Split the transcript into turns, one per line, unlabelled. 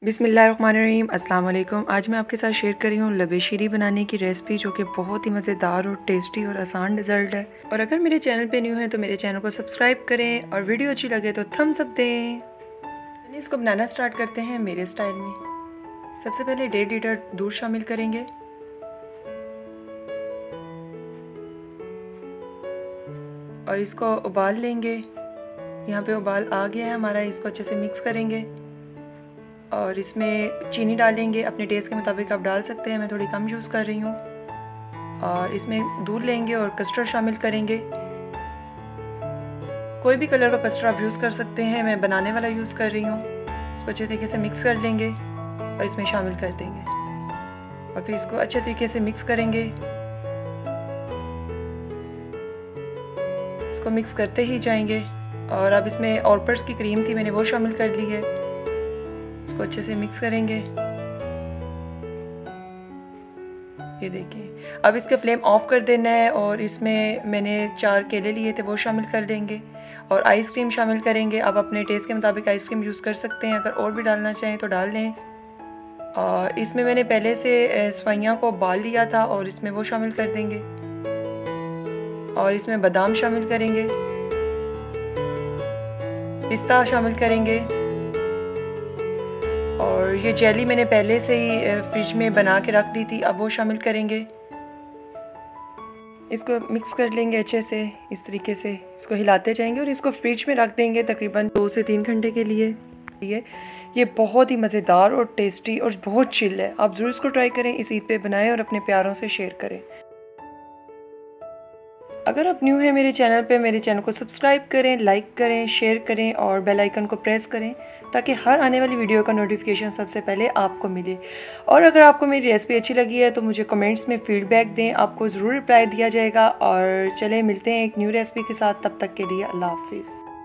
बिस्मिल्लाहिर्रहमानिर्रहीम अस्सलाम वालेकुम। आज मैं आपके साथ शेयर कर रही हूँ लबे शीरी बनाने की रेसिपी, जो कि बहुत ही मज़ेदार और टेस्टी और आसान डिज़र्ट है। और अगर मेरे चैनल पे न्यू है तो मेरे चैनल को सब्सक्राइब करें और वीडियो अच्छी लगे तो थम्स अप दें। चलिए इसको बनाना स्टार्ट करते हैं मेरे स्टाइल में। सबसे पहले 1.5 लीटर दूध शामिल करेंगे और इसको उबाल लेंगे। यहाँ पे उबाल आ गया है हमारा, इसको अच्छे से मिक्स करेंगे और इसमें चीनी डालेंगे। अपने टेस्ट के मुताबिक आप डाल सकते हैं, मैं थोड़ी कम यूज़ कर रही हूँ। और इसमें दूध लेंगे और कस्टर्ड शामिल करेंगे। कोई भी कलर का कस्टर्ड आप यूज़ कर सकते हैं, मैं बनाने वाला यूज़ कर रही हूँ। इसको अच्छे तरीके से मिक्स कर लेंगे और इसमें शामिल कर देंगे और फिर इसको अच्छे तरीके से मिक्स करेंगे। इसको मिक्स करते ही जाएंगे। और अब इसमें ऑलपर्स की क्रीम थी, मैंने वो शामिल कर ली है। इसको अच्छे से मिक्स करेंगे। ये देखिए, अब इसके फ्लेम ऑफ कर देना है और इसमें मैंने 4 केले लिए थे, वो शामिल कर देंगे और आइसक्रीम शामिल करेंगे। आप अपने टेस्ट के मुताबिक आइसक्रीम यूज़ कर सकते हैं, अगर और भी डालना चाहें तो डाल लें। और इसमें मैंने पहले से सफैया को उबाल लिया था और इसमें वो शामिल कर देंगे और इसमें बादाम शामिल करेंगे, पिस्ता शामिल करेंगे और ये जेली मैंने पहले से ही फ्रिज में बना के रख दी थी, अब वो शामिल करेंगे। इसको मिक्स कर लेंगे अच्छे से, इस तरीके से इसको हिलाते जाएंगे और इसको फ्रिज में रख देंगे तकरीबन 2 से 3 घंटे के लिए। ये बहुत ही मज़ेदार और टेस्टी और बहुत चिल है। आप ज़रूर इसको ट्राई करें, इस ईद पे बनाएं और अपने प्यारों से शेयर करें। अगर आप न्यू हैं मेरे चैनल पे, मेरे चैनल को सब्सक्राइब करें, लाइक करें, शेयर करें और बेल आइकन को प्रेस करें ताकि हर आने वाली वीडियो का नोटिफिकेशन सबसे पहले आपको मिले। और अगर आपको मेरी रेसिपी अच्छी लगी है तो मुझे कमेंट्स में फ़ीडबैक दें, आपको ज़रूर रिप्लाई दिया जाएगा। और चलें मिलते हैं एक न्यू रेसिपी के साथ, तब तक के लिए अल्लाह हाफिज़।